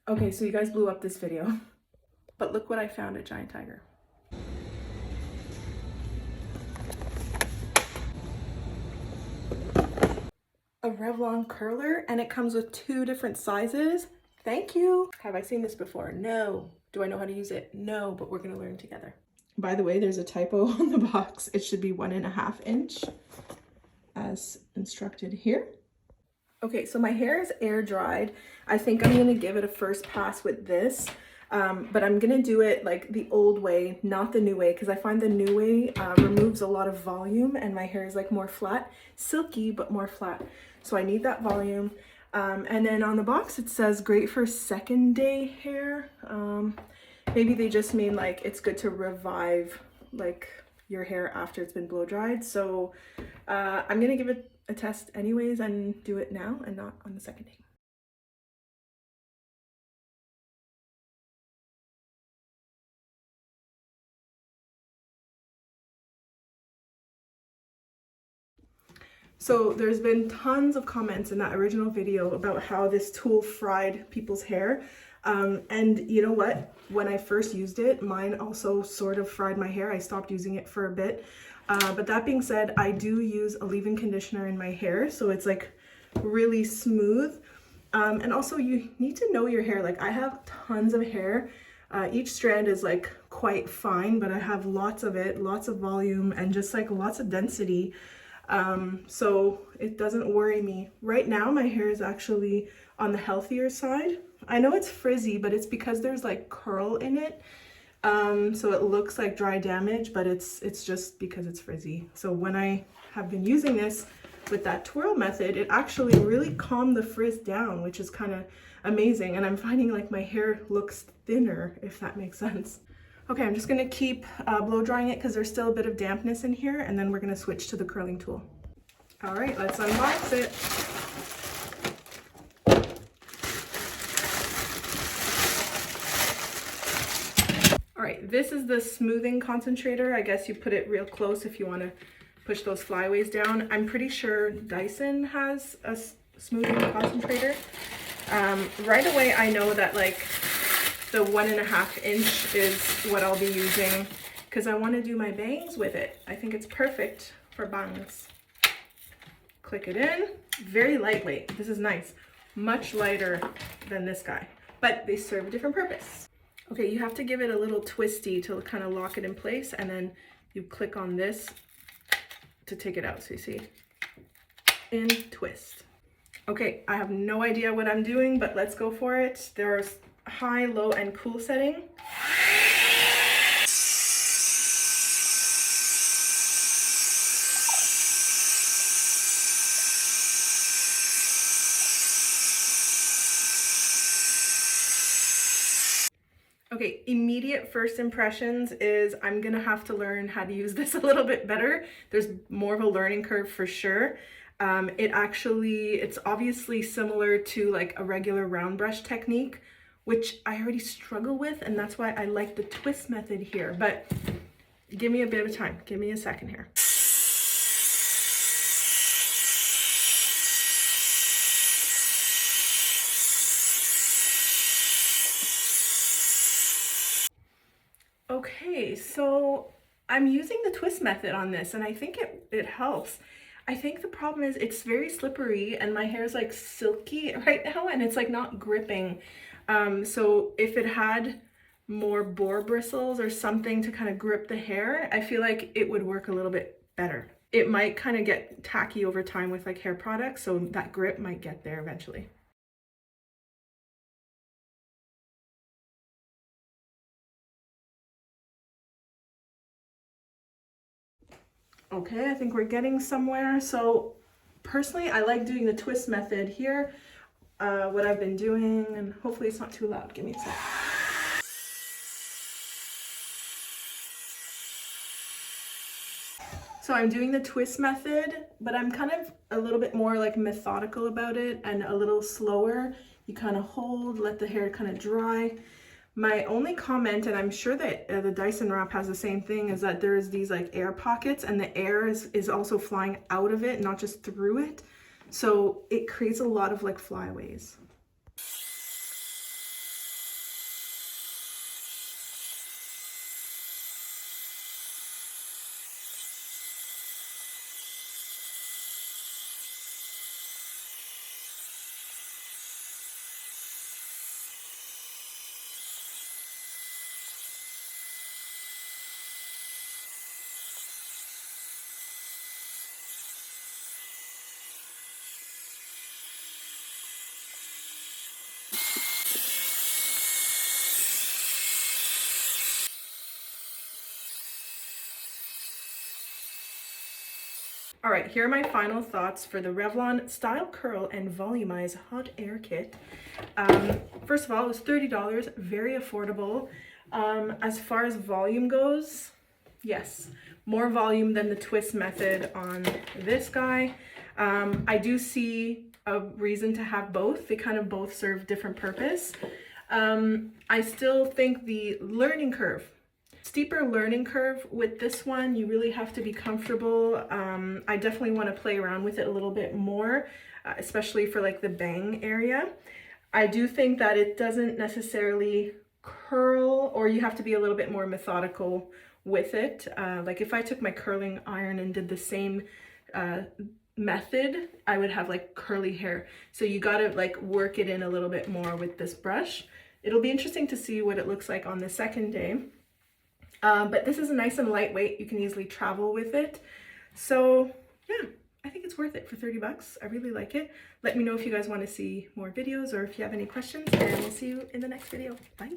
Okay, so you guys blew up this video, but look what I found at Giant Tiger. A Revlon curler, and it comes with 2 different sizes. Thank you. Have I seen this before? No. Do I know how to use it? No, but we're gonna learn together. By the way, there's a typo on the box. It should be 1.5 inch as instructed here. Okay, so my hair is air dried. I think I'm gonna give it a first pass with this, but I'm gonna do it like the old way, not the new way, because I find the new way removes a lot of volume and my hair is like more flat, silky, but more flat. So I need that volume. And then on the box, it says great for second day hair. Maybe they just mean like it's good to revive like your hair after it's been blow dried. So I'm gonna give it a test anyways and do it now and not on the second day. So there's been tons of comments in that original video about how this tool fried people's hair. And you know what? When I first used it, mine also sort of fried my hair. I stopped using it for a bit. But that being said, I do use a leave-in conditioner in my hair, so it's like really smooth. And also you need to know your hair. Like I have tons of hair. Each strand is like quite fine, but I have lots of it, lots of volume, and just like lots of density. So it doesn't worry me. Right now my hair is actually on the healthier side. I know it's frizzy, but it's because there's like curl in it. So it looks like dry damage, but it's just because it's frizzy. So when I have been using this with that twirl method, it actually really calmed the frizz down, which is kind of amazing. And I'm finding like my hair looks thinner, if that makes sense. Okay, I'm just gonna keep blow drying it because there's still a bit of dampness in here, and then we're gonna switch to the curling tool. All right, let's unbox it. All right, this is the smoothing concentrator. I guess you put it real close if you want to push those flyaways down. I'm pretty sure Dyson has a smoothing concentrator. Right away, I know that like the 1.5 inch is what I'll be using because I want to do my bangs with it. I think it's perfect for bangs. Click it in. Very lightweight. This is nice. Much lighter than this guy, but they serve a different purpose. Okay, you have to give it a little twisty to kind of lock it in place, and then you click on this to take it out. So you see, in, twist. Okay, I have no idea what I'm doing, but let's go for it. There's high, low, and cool setting. Okay, immediate first impressions is I'm gonna have to learn how to use this a little bit better. There's more of a learning curve for sure. It's obviously similar to like a regular round brush technique, which I already struggle with, and that's why I like the twist method here. But give me a bit of time, give me a second here. Okay, so I'm using the twist method on this, and I think it helps. I think the problem is it's very slippery and my hair is like silky right now and it's like not gripping. So if it had more boar bristles or something to kind of grip the hair, I feel like it would work a little bit better. It might kind of get tacky over time with like hair products, so that grip might get there eventually. Okay, I think we're getting somewhere. So personally, I like doing the twist method here. What I've been doing, and hopefully it's not too loud. Give me a sec. So I'm doing the twist method, but I'm kind of a little bit more like methodical about it and a little slower. You kind of hold, let the hair kind of dry. My only comment, and I'm sure that the Dyson wrap has the same thing, is that there's these like air pockets and the air is also flying out of it, not just through it. So it creates a lot of like flyaways. All right, here are my final thoughts for the Revlon Style Curl and Volumize Hot Air Kit. First of all, it was $30, very affordable. As far as volume goes, yes, more volume than the twist method on this guy. I do see a reason to have both. They kind of both serve different purpose. I still think the learning curve, steeper learning curve with this one, you really have to be comfortable. I definitely want to play around with it a little bit more, especially for like the bang area. I do think that it doesn't necessarily curl, or you have to be a little bit more methodical with it. Like if I took my curling iron and did the same method, I would have like curly hair. So you got to like work it in a little bit more with this brush. It'll be interesting to see what it looks like on the second day. But this is nice and lightweight. You can easily travel with it. So yeah, I think it's worth it for 30 bucks. I really like it. Let me know if you guys want to see more videos or if you have any questions, and we'll see you in the next video. Bye.